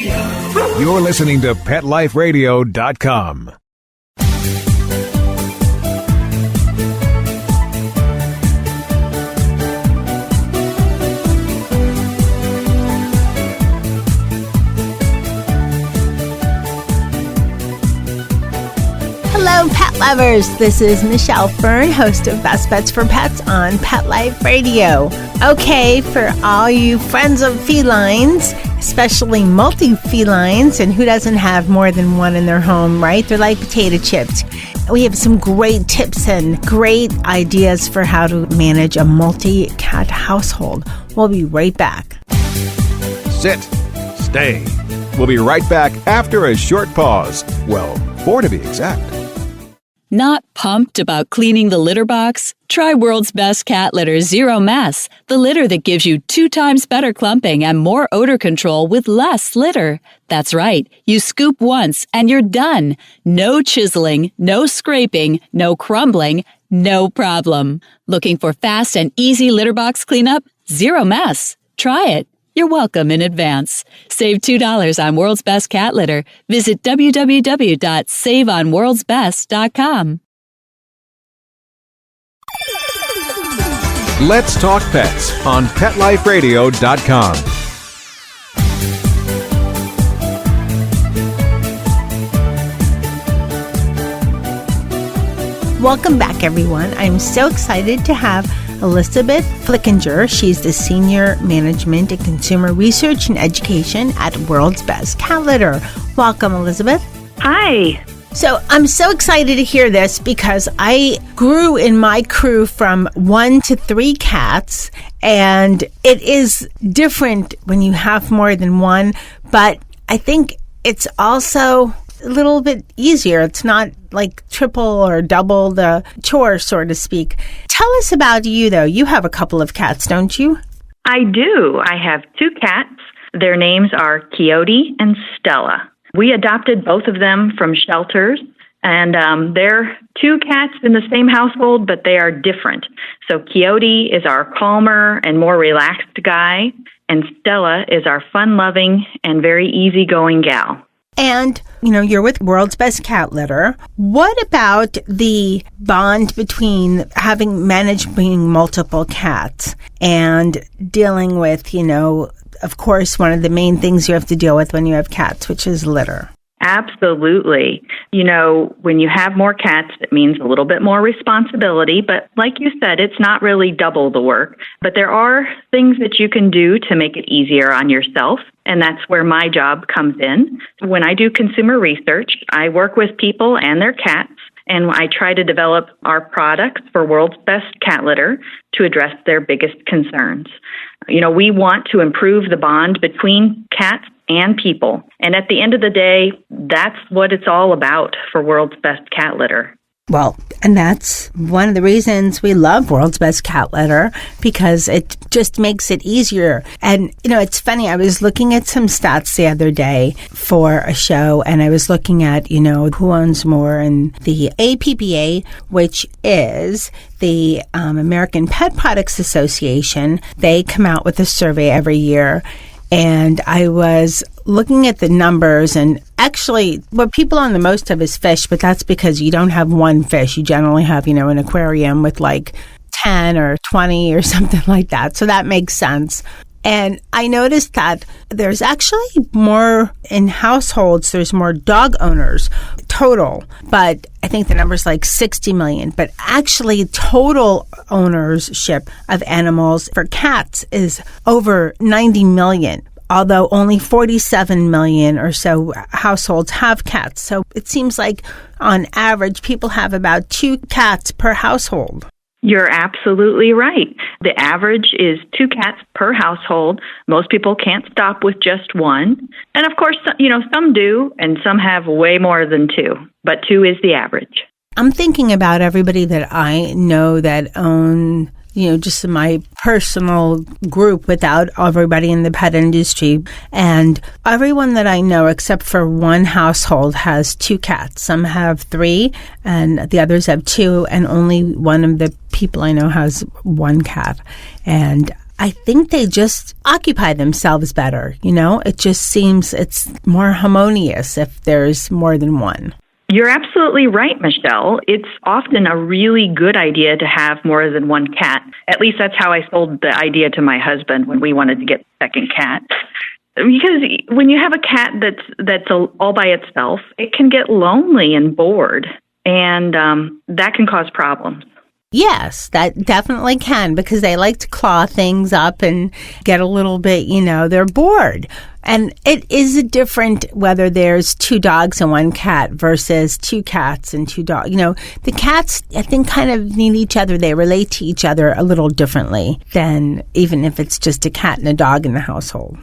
You're listening to PetLifeRadio.com. Hello, pet lovers. This is Michelle Fern, host of Best Bets for Pets on Pet Life Radio. Okay, for all you friends of felines, especially multi-felines, and who doesn't have more than one in their home, right? They're like potato chips. We have some great tips and great ideas for how to manage a multi-cat household. We'll be right back. Sit. Stay. We'll be right back after a short pause. Well, 4 to be exact. Not pumped about cleaning the litter box? Try World's Best Cat Litter Zero Mess, the litter that gives you 2 times better clumping and more odor control with less litter. That's right. You scoop once and you're done. No chiseling, no scraping, no crumbling, no problem. Looking for fast and easy litter box cleanup? Zero Mess. Try it. You're welcome in advance. Save $2 on World's Best Cat Litter. Visit www.saveonworldsbest.com. Let's talk pets on PetLifeRadio.com. Welcome back, everyone. I'm so excited to have Beth Flickinger. She's the Senior Management and Consumer Research and Education at World's Best Cat Litter. Welcome, Elizabeth. Hi. So I'm so excited to hear this because I grew in my crew from 1 to 3 cats, and it is different when you have more than one, but I think it's also a little bit easier. It's not like triple or double the chore, so to speak. Tell us about you, though. You have a couple of cats, don't you? I do. I have 2 cats. Their names are Coyote and Stella. We adopted both of them from shelters, and they're 2 cats in the same household, but they are different. So Coyote is our calmer and more relaxed guy, and Stella is our fun-loving and very easygoing gal. And, you're with World's Best Cat Litter. What about the bond between managing multiple cats and dealing with, of course, one of the main things you have to deal with when you have cats, which is litter? Absolutely. When you have more cats, it means a little bit more responsibility. But like you said, it's not really double the work. But there are things that you can do to make it easier on yourself. And that's where my job comes in. When I do consumer research, I work with people and their cats, and I try to develop our products for World's Best Cat Litter to address their biggest concerns. We want to improve the bond between cats and people. And at the end of the day, that's what it's all about for World's Best Cat Litter. Well, and that's one of the reasons we love World's Best Cat Litter, because it just makes it easier. And, it's funny, I was looking at some stats the other day for a show, and I was looking at, who owns more, and the APPA, which is the American Pet Products Association. They come out with a survey every year. And I was looking at the numbers, and actually what people own the most of is fish, but that's because you don't have one fish. You generally have, an aquarium with like 10 or 20 or something like that. So that makes sense. And I noticed that there's actually more in households. There's more dog owners total, but I think the number's like 60 million. But actually total ownership of animals for cats is over 90 million. Although only 47 million or so households have cats. So it seems like on average, people have about 2 cats per household. You're absolutely right. The average is 2 cats per household. Most people can't stop with just one. And of course, some do, and some have way more than 2. But 2 is the average. I'm thinking about everybody that I know that own, just in my personal group without everybody in the pet industry. And everyone that I know, except for one household, has 2 cats. Some have 3, and the others have 2, and only one of the people I know has 1 cat. And I think they just occupy themselves better. It just seems it's more harmonious if there's more than one. You're absolutely right, Michelle. It's often a really good idea to have more than one cat. At least that's how I sold the idea to my husband when we wanted to get a second cat. Because when you have a cat that's all by itself, it can get lonely and bored, and that can cause problems. Yes, that definitely can, because they like to claw things up and get a little bit, they're bored. And it is different whether there's 2 dogs and 1 cat versus 2 cats and 2 dogs. The cats, I think, kind of need each other. They relate to each other a little differently than even if it's just a cat and a dog in the household.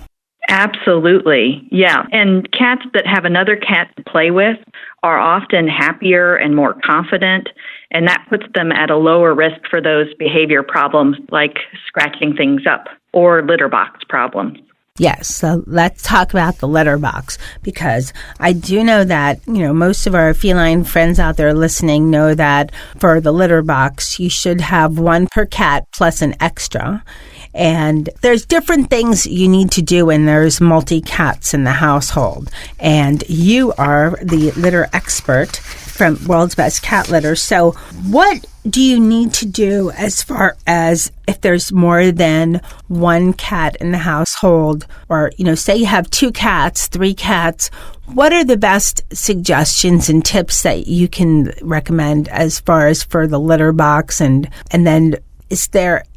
Absolutely. Yeah. And cats that have another cat to play with are often happier and more confident, and that puts them at a lower risk for those behavior problems like scratching things up or litter box problems. Yes, so let's talk about the litter box, because I do know that, most of our feline friends out there listening know that for the litter box, you should have 1 per cat plus an extra. And there's different things you need to do when there's multi-cats in the household. And you are the litter expert from World's Best Cat Litter. So what do you need to do as far as if there's more than 1 cat in the household, or, say you have 2 cats, 3 cats, what are the best suggestions and tips that you can recommend as far as for the litter box? And then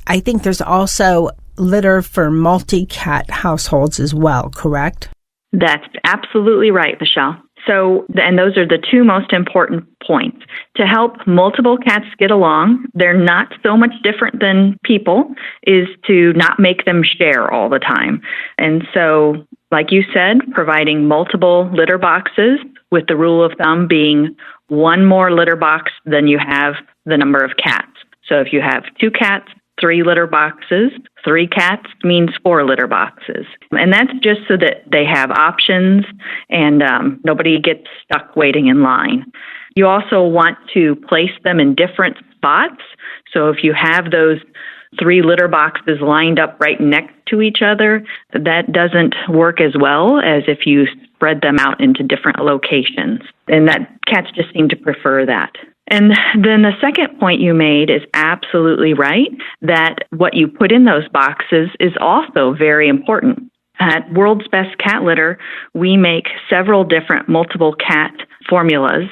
I think there's also litter for multi-cat households as well, correct? That's absolutely right, Michelle. And those are the 2 most important points. To help multiple cats get along, they're not so much different than people, is to not make them share all the time. And so, like you said, providing multiple litter boxes, with the rule of thumb being 1 more litter box than you have the number of cats. So if you have 2 cats, 3 litter boxes. 3 cats means 4 litter boxes. And that's just so that they have options and nobody gets stuck waiting in line. You also want to place them in different spots. So if you have those 3 litter boxes lined up right next to each other, that doesn't work as well as if you spread them out into different locations. And that cats just seem to prefer that. And then the second point you made is absolutely right, that what you put in those boxes is also very important. At World's Best Cat Litter, we make several different multiple cat formulas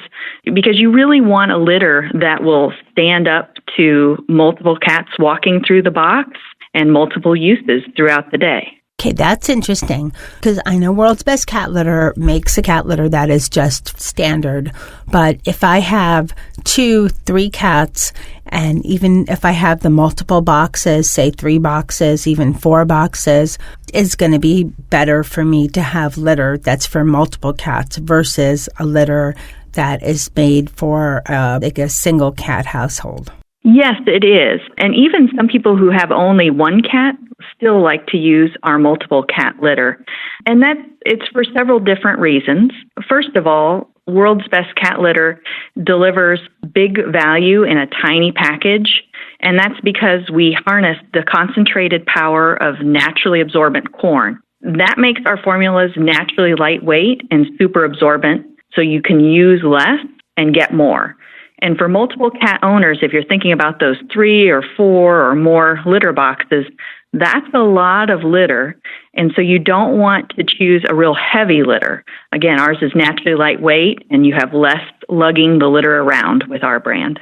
because you really want a litter that will stand up to multiple cats walking through the box and multiple uses throughout the day. Okay, that's interesting, because I know World's Best Cat Litter makes a cat litter that is just standard. But if I have 2, 3 cats, and even if I have the multiple boxes, say 3 boxes, even 4 boxes, it's going to be better for me to have litter that's for multiple cats versus a litter that is made for like a single cat household. Yes, it is. And even some people who have only 1 cat still like to use our multiple cat litter. And it's for several different reasons. First of all, World's Best Cat Litter delivers big value in a tiny package. And that's because we harness the concentrated power of naturally absorbent corn. That makes our formulas naturally lightweight and super absorbent, so you can use less and get more. And for multiple cat owners, if you're thinking about those 3 or 4 or more litter boxes, that's a lot of litter. And so you don't want to choose a real heavy litter. Again, ours is naturally lightweight, and you have less lugging the litter around with our brand.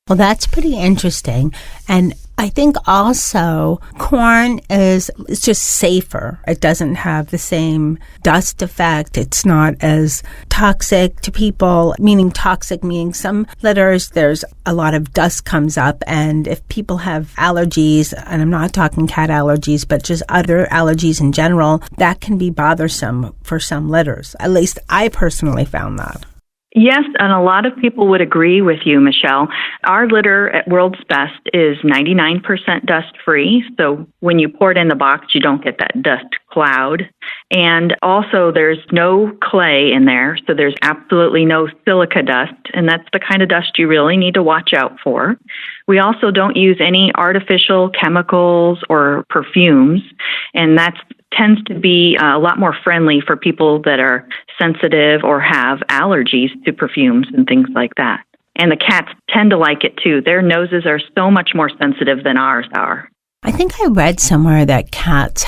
Well, that's pretty interesting. And I think also corn is just safer. It doesn't have the same dust effect. It's not as toxic to people, meaning some litters, there's a lot of dust comes up. And if people have allergies, and I'm not talking cat allergies, but just other allergies in general, that can be bothersome for some litters. At least I personally found that. Yes, and a lot of people would agree with you, Michelle. Our litter at World's Best is 99% dust-free, so when you pour it in the box, you don't get that dust cloud. And also, there's no clay in there, so there's absolutely no silica dust, and that's the kind of dust you really need to watch out for. We also don't use any artificial chemicals or perfumes, and that tends to be a lot more friendly for people that are sensitive or have allergies to perfumes and things like that. And the cats tend to like it too. Their noses are so much more sensitive than ours are. I think I read somewhere that cats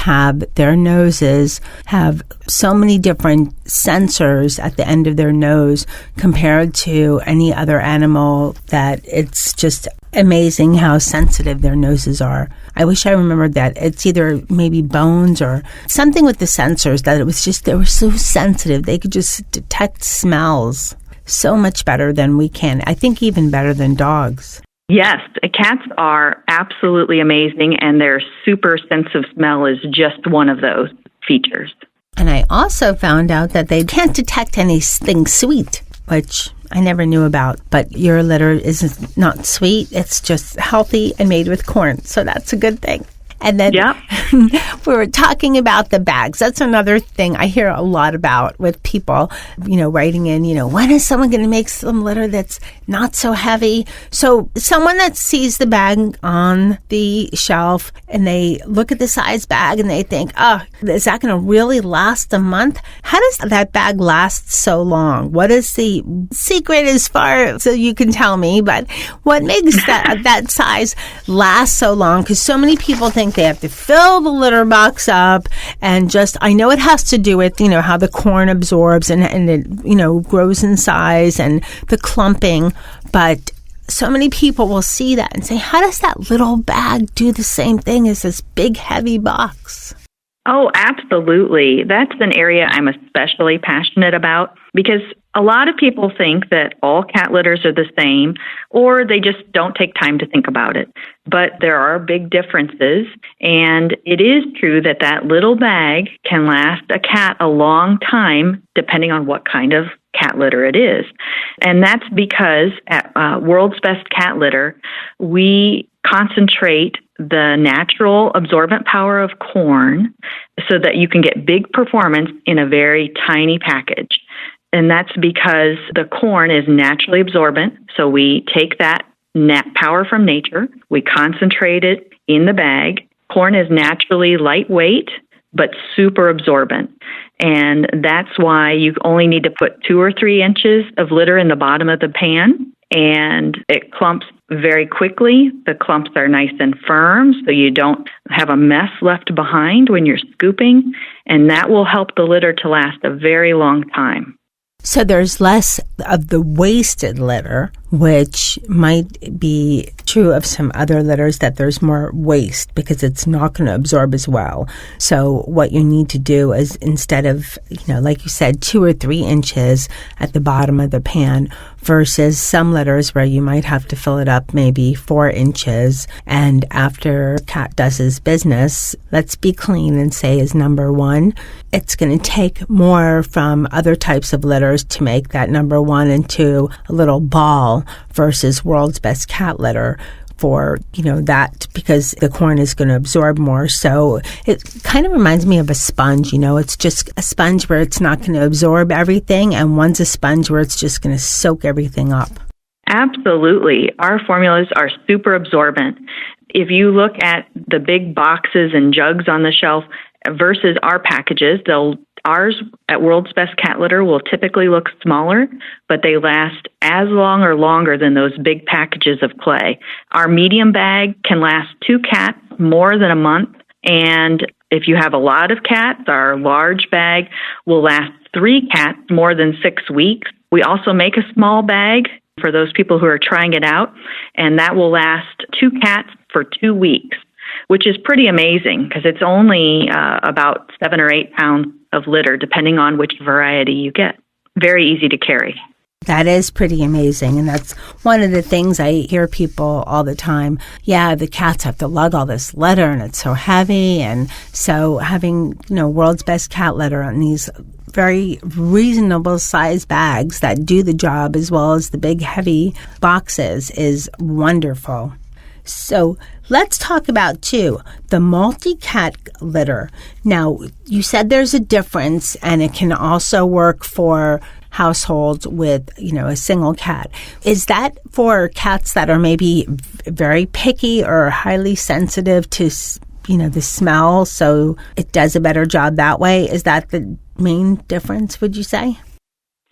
their noses have so many different sensors at the end of their nose compared to any other animal that it's just amazing how sensitive their noses are. I wish I remembered that. It's either maybe bones or something with the sensors that they were so sensitive. They could just detect smells so much better than we can. I think even better than dogs. Yes, cats are absolutely amazing, and their super sense of smell is just one of those features. And I also found out that they can't detect anything sweet, which I never knew about. But your litter is not sweet. It's just healthy and made with corn. So that's a good thing. And then we were talking about the bags. That's another thing I hear a lot about with people, writing in, when is someone going to make some litter that's not so heavy? So someone that sees the bag on the shelf and they look at the size bag and they think, is that going to really last a month? How does that bag last so long? What is the secret so you can tell me, but what makes that size last so long? Because so many people think they have to fill the litter box up and I know it has to do with, how the corn absorbs and it, grows in size and the clumping. But so many people will see that and say, how does that little bag do the same thing as this big, heavy box? Oh, absolutely. That's an area I'm especially passionate about because a lot of people think that all cat litters are the same or they just don't take time to think about it. But there are big differences, and it is true that that little bag can last a cat a long time depending on what kind of cat litter it is. And that's because at World's Best Cat Litter, we concentrate the natural absorbent power of corn so that you can get big performance in a very tiny package. And that's because the corn is naturally absorbent. So we take that power from nature, we concentrate it in the bag. Corn is naturally lightweight, but super absorbent. And that's why you only need to put 2 or 3 inches of litter in the bottom of the pan, and it clumps very quickly. The clumps are nice and firm, so you don't have a mess left behind when you're scooping, and that will help the litter to last a very long time. So there's less of the wasted litter, which might be true of some other litters, that there's more waste because it's not going to absorb as well. So what you need to do is, instead of, like you said, 2 or 3 inches at the bottom of the pan versus some litters where you might have to fill it up maybe 4 inches. And after cat does his business, let's be clean and say is number 1. It's going to take more from other types of litters to make that number 1 into a little ball versus World's Best Cat Litter for, that, because the corn is going to absorb more. So it kind of reminds me of a sponge, it's just a sponge where it's not going to absorb everything, and one's a sponge where it's just going to soak everything up. Absolutely. Our formulas are super absorbent. If you look at the big boxes and jugs on the shelf versus our packages, ours at World's Best Cat Litter will typically look smaller, but they last as long or longer than those big packages of clay. Our medium bag can last 2 cats more than a month, and if you have a lot of cats, our large bag will last 3 cats more than 6 weeks. We also make a small bag for those people who are trying it out, and that will last 2 cats for 2 weeks, which is pretty amazing because it's only about 7 or 8 pounds of litter, depending on which variety you get. Very easy to carry. That is pretty amazing. And that's one of the things I hear people all the time. Yeah, the cats have to lug all this litter and it's so heavy. And so having, World's Best Cat Litter on these very reasonable size bags that do the job as well as the big heavy boxes is wonderful. So let's talk about, too, the multi-cat litter. Now, you said there's a difference, and it can also work for households with, a single cat. Is that for cats that are maybe very picky or highly sensitive to, the smell, so it does a better job that way? Is that the main difference, would you say?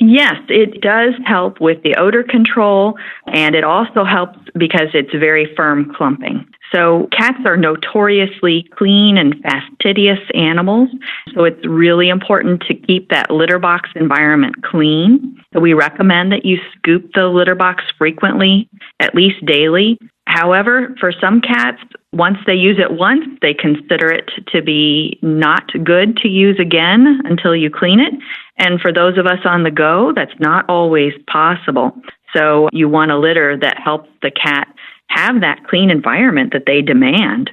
Yes, it does help with the odor control, and it also helps because it's very firm clumping. So cats are notoriously clean and fastidious animals, so it's really important to keep that litter box environment clean. So we recommend that you scoop the litter box frequently, at least daily. However, for some cats, once they use it once, they consider it to be not good to use again until you clean it. And for those of us on the go, that's not always possible. So you want a litter that helps the cat have that clean environment that they demand.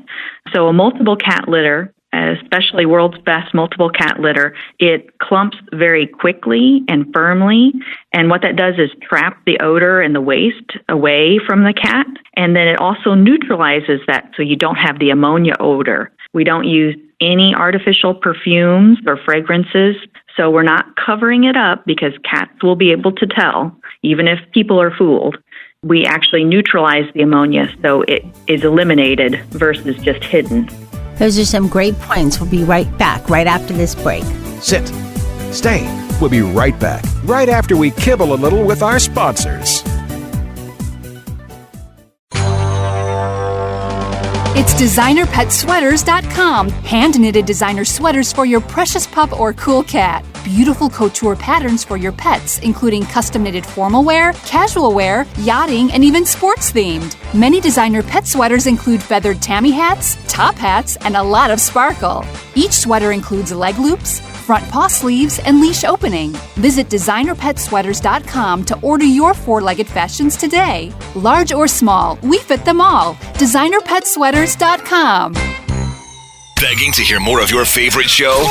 So a multiple cat litter, especially World's Best multiple cat litter, it clumps very quickly and firmly. And what that does is trap the odor and the waste away from the cat. And then it also neutralizes that so you don't have the ammonia odor. We don't use any artificial perfumes or fragrances. So we're not covering it up because cats will be able to tell, even if people are fooled. We actually neutralize the ammonia so it is eliminated versus just hidden. Those are some great points. We'll be right back, right after this break. Sit. Stay. We'll be right back, right after we kibble a little with our sponsors. It's DesignerPetSweaters.com. Hand-knitted designer sweaters for your precious pup or cool cat. Beautiful couture patterns for your pets, including custom-knitted formal wear, casual wear, yachting, and even sports-themed. Many designer pet sweaters include feathered tammy hats, top hats, and a lot of sparkle. Each sweater includes leg loops, front paw sleeves, and leash opening. Visit DesignerPetSweaters.com to order your four-legged fashions today. Large or small, we fit them all. DesignerPetSweaters.com. Begging to hear more of your favorite show?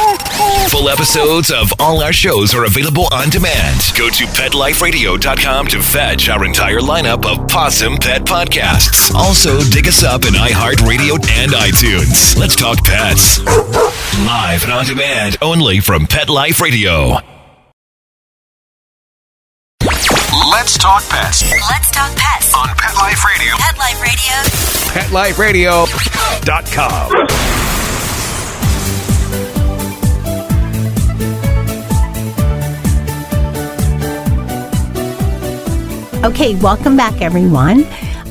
Full episodes of all our shows are available on demand. Go to PetLifeRadio.com to fetch our entire lineup of Possum Pet podcasts. Also, dig us up in iHeartRadio and iTunes. Let's talk pets. Live and on demand only from Pet Life Radio. Let's talk pets. Let's talk pets On Pet Life Radio. Pet Life Radio. PetLifeRadio.com. Okay, welcome back, everyone.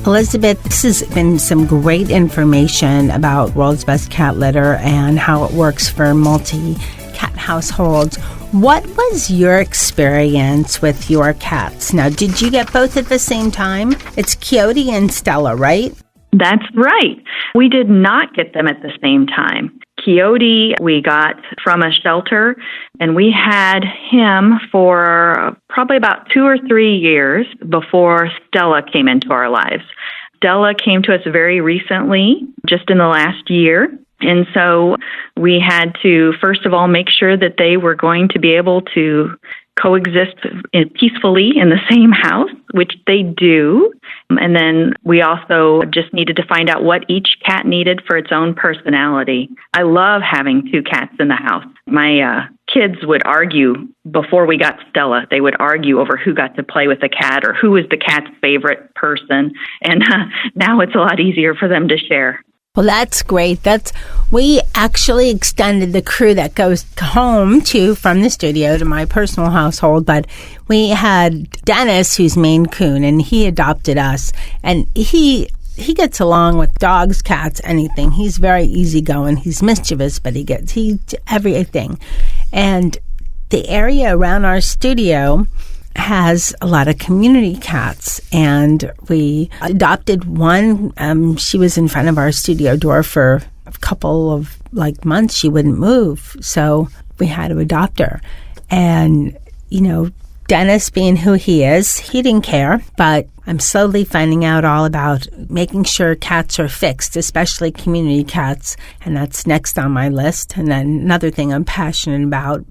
Elizabeth, this has been some great information about World's Best Cat Litter and how it works for multi-cat households. What was your experience with your cats? Now, did you get both at the same time? It's Coyote and Stella, right? That's right. We did not get them at the same time. Coyote we got from a shelter, and we had him for probably about 2 or 3 years before Stella came into our lives. Stella came to us very recently, just in the last year. And so we had to, first of all, make sure that they were going to be able to coexist peacefully in the same house, which they do. And then we also just needed to find out what each cat needed for its own personality. I love having 2 cats in the house. My kids would argue before we got Stella. They would argue over who got to play with the cat or who was the cat's favorite person. And now it's a lot easier for them to share. Well, that's great. We actually extended the crew that goes home from the studio to my personal household, but we had Dennis, who's Maine Coon, and he adopted us, and he gets along with dogs, cats, anything. He's very easygoing. He's mischievous, but he everything. And the area around our studio has a lot of community cats, and we adopted one. She was in front of our studio door for a couple of months. She wouldn't move, so we had to adopt her. And Dennis, being who he is, he didn't care, but I'm slowly finding out all about making sure cats are fixed, especially community cats, and that's next on my list. And then another thing I'm passionate about,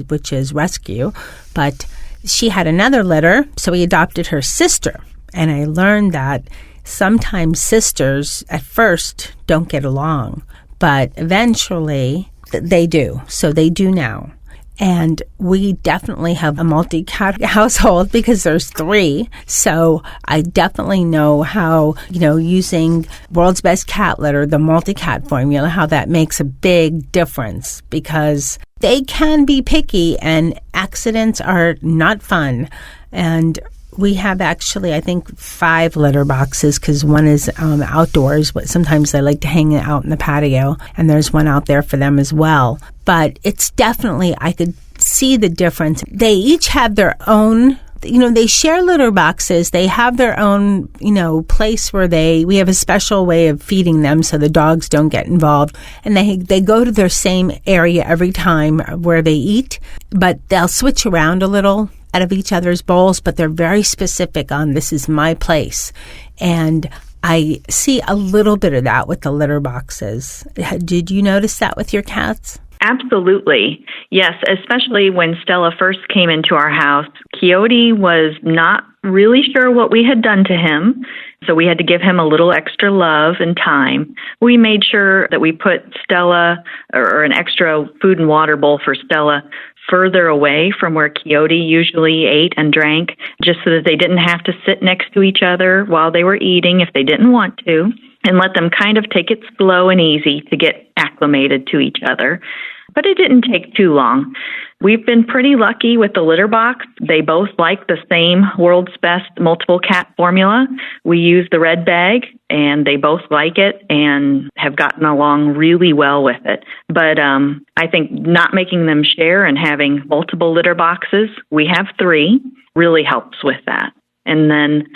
which is rescue. But she had another litter, so we adopted her sister. And I learned that sometimes sisters at first don't get along, but eventually they do. So they do now. And we definitely have a multi-cat household because there's 3. So I definitely know how, using World's Best Cat Litter, the multi-cat formula, how that makes a big difference because they can be picky and accidents are not fun. And we have actually, I think, 5 litter boxes because one is outdoors, but sometimes they like to hang it out in the patio, and there's one out there for them as well. But it's definitely, I could see the difference. They each have their own, they share litter boxes. They have their own, place where we have a special way of feeding them so the dogs don't get involved. And they go to their same area every time where they eat, but they'll switch around a little out of each other's bowls, but they're very specific on this is my place. And I see a little bit of that with the litter boxes. Did you notice that with your cats? Absolutely. Yes, especially when Stella first came into our house. Coyote was not really sure what we had done to him, so we had to give him a little extra love and time. We made sure that we put Stella, or an extra food and water bowl for Stella, further away from where Coyote usually ate and drank, just so that they didn't have to sit next to each other while they were eating if they didn't want to, and let them kind of take it slow and easy to get acclimated to each other. But it didn't take too long. We've been pretty lucky with the litter box. They both like the same World's Best multiple cat formula. We use the red bag, and they both like it and have gotten along really well with it. But I think not making them share and having multiple litter boxes, we have 3, really helps with that. And then,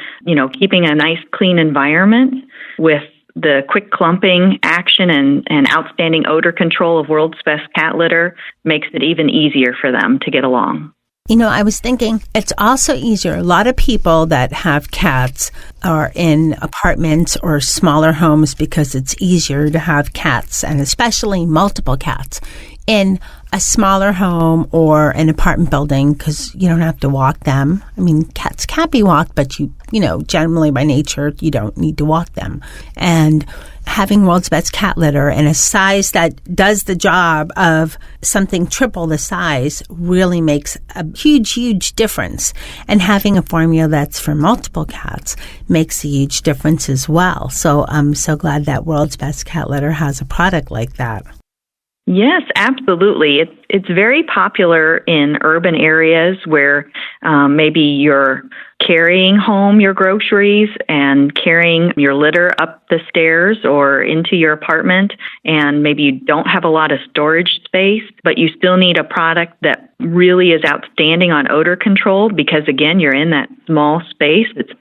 keeping a nice clean environment with the quick clumping action and outstanding odor control of World's Best Cat Litter makes it even easier for them to get along. I was thinking it's also easier. A lot of people that have cats are in apartments or smaller homes because it's easier to have cats, and especially multiple cats, in a smaller home or an apartment building because you don't have to walk them. I mean, cats can't be walked, but generally by nature, you don't need to walk them. And having World's Best Cat Litter in a size that does the job of something triple the size really makes a huge, huge difference. And having a formula that's for multiple cats makes a huge difference as well. So I'm so glad that World's Best Cat Litter has a product like that. Yes, absolutely. It's very popular in urban areas where maybe you're carrying home your groceries and carrying your litter up the stairs or into your apartment, and maybe you don't have a lot of storage space, but you still need a product that really is outstanding on odor control because, again, you're in that small space. It's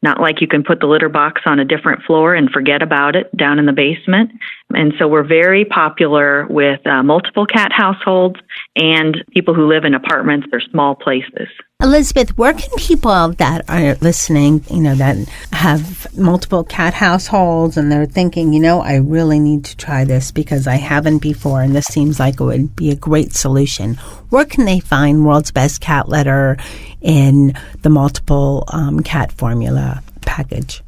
not like you can put the litter box on a different floor and forget about it down in the basement. And so we're very popular with multiple cat households and people who live in apartments or small places. Elizabeth, where can people that are listening, that have multiple cat households and they're thinking, I really need to try this because I haven't before and this seems like it would be a great solution. Where can they find World's Best Cat Litter in the multiple cat formula package?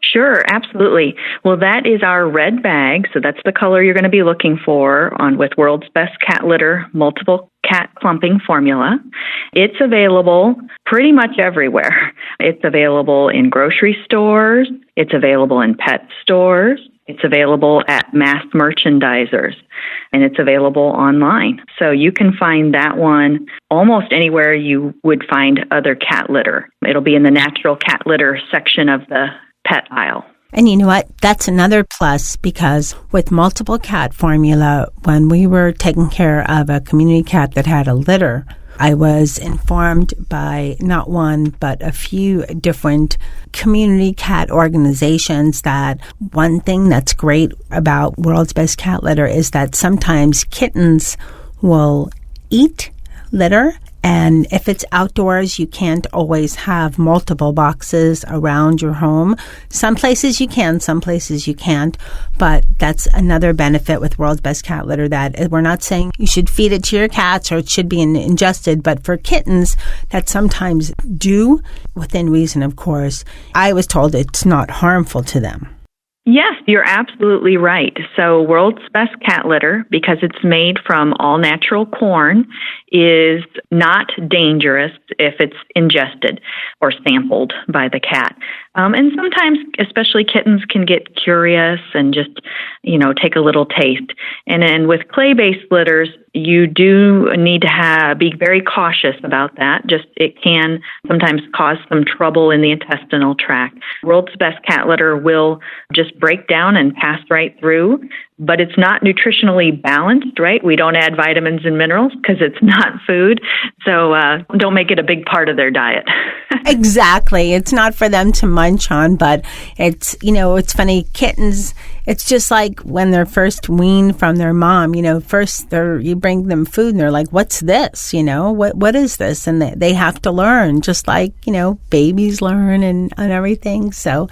Sure, absolutely. Well, that is our red bag. So that's the color you're going to be looking for with World's Best Cat Litter multiple cat clumping formula. It's available pretty much everywhere. It's available in grocery stores. It's available in pet stores. It's available at mass merchandisers, and it's available online. So you can find that one almost anywhere you would find other cat litter. It'll be in the natural cat litter section of the pet aisle. And you know what? That's another plus because with multiple cat formula, when we were taking care of a community cat that had a litter, I was informed by not one, but a few different community cat organizations that one thing that's great about World's Best Cat Litter is that sometimes kittens will eat litter And if it's outdoors, you can't always have multiple boxes around your home. Some places you can, some places you can't. But that's another benefit with World's Best Cat Litter, that we're not saying you should feed it to your cats or it should be ingested. But for kittens that sometimes do, within reason, of course, I was told it's not harmful to them. Yes, you're absolutely right. So World's Best Cat Litter, because it's made from all natural corn, is not dangerous if it's ingested or sampled by the cat. And sometimes, especially kittens, can get curious and just, take a little taste. And with clay-based litters, you do need to be very cautious about that. It can sometimes cause some trouble in the intestinal tract. World's Best Cat Litter will just break down and pass right through, but it's not nutritionally balanced, right? We don't add vitamins and minerals because it's not food. So don't make it a big part of their diet. Exactly. It's not for them to munch on, but it's funny. Kittens, it's just like when they're first weaned from their mom, first you bring them food and they're like, what's this? What is this? And they have to learn, just like, babies learn and everything. So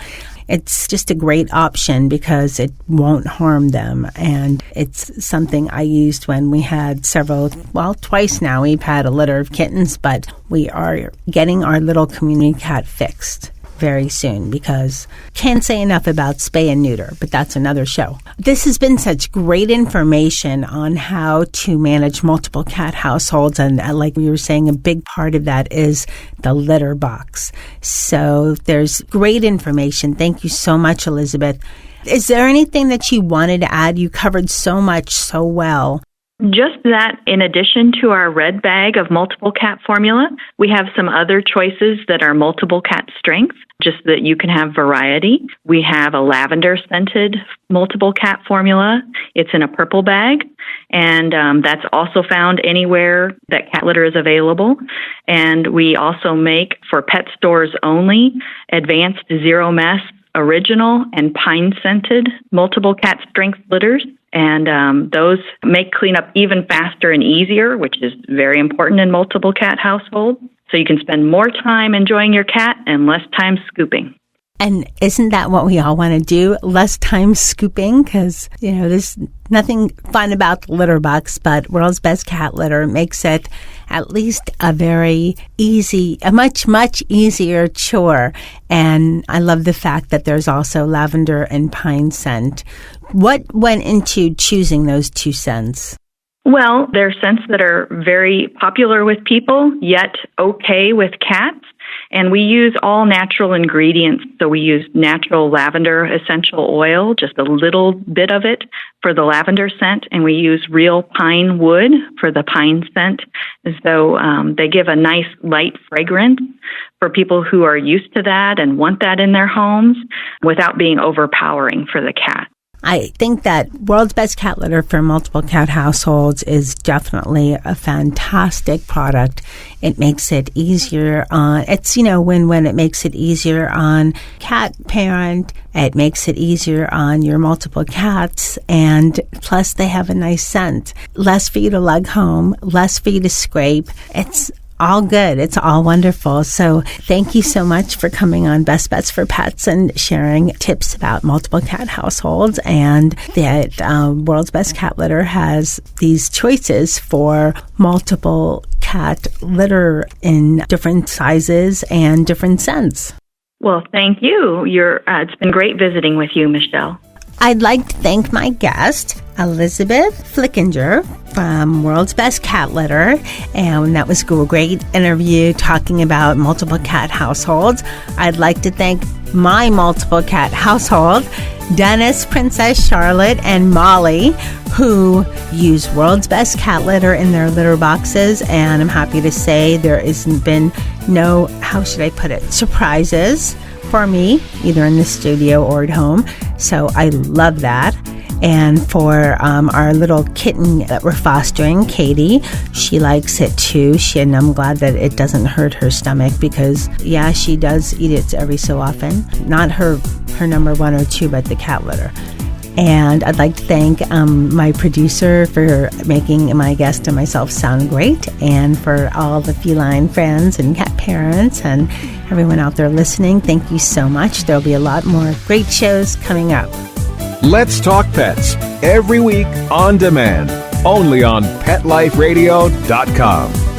it's just a great option because it won't harm them. And it's something I used when we had twice now we've had a litter of kittens, but we are getting our little community cat fixed very soon because can't say enough about spay and neuter, but that's another show. This has been such great information on how to manage multiple cat households, and like we were saying, a big part of that is the litter box. So there's great information. Thank you so much, Elizabeth. Is there anything that you wanted to add? You covered so much so well. Just that, in addition to our red bag of multiple cat formula, we have some other choices that are multiple cat strength, just that you can have variety. We have a lavender scented multiple cat formula. It's in a purple bag, and that's also found anywhere that cat litter is available. And we also make, for pet stores only, advanced zero mess, original, and pine scented multiple cat strength litters. And those make cleanup even faster and easier, which is very important in multiple cat households. So you can spend more time enjoying your cat and less time scooping. And isn't that what we all want to do? Less time scooping, because, there's nothing fun about the litter box, but World's Best Cat Litter makes it at least a much, much easier chore. And I love the fact that there's also lavender and pine scent. What went into choosing those two scents? Well, they're scents that are very popular with people, yet okay with cats. And we use all natural ingredients. So we use natural lavender essential oil, just a little bit of it for the lavender scent. And we use real pine wood for the pine scent. So they give a nice light fragrance for people who are used to that and want that in their homes without being overpowering for the cat. I think that World's Best Cat Litter for multiple cat households is definitely a fantastic product. It makes it easier on, it's, when it makes it easier on cat parent, it makes it easier on your multiple cats, and plus they have a nice scent. Less for you to lug home, less for you to scrape. It's all good. It's all wonderful. So thank you so much for coming on Best Bets for Pets and sharing tips about multiple cat households, and that World's Best Cat Litter has these choices for multiple cat litter in different sizes and different scents. Well, thank you. It's been great visiting with you, Michelle. I'd like to thank my guest, Elizabeth Flickinger from World's Best Cat Litter, and that was a great interview talking about multiple cat households. I'd like to thank my multiple cat household, Dennis, Princess Charlotte, and Molly, who use World's Best Cat Litter in their litter boxes, and I'm happy to say there hasn't been no, surprises for me, either in the studio or at home. So I love that. And for our little kitten that we're fostering, Katie, she likes it too. And I'm glad that it doesn't hurt her stomach because, yeah, she does eat it every so often. Not her number one or two, but the cat litter. And I'd like to thank my producer for making my guest and myself sound great, and for all the feline friends and cat parents and everyone out there listening. Thank you so much. There'll be a lot more great shows coming up. Let's Talk Pets, every week on demand, only on PetLifeRadio.com.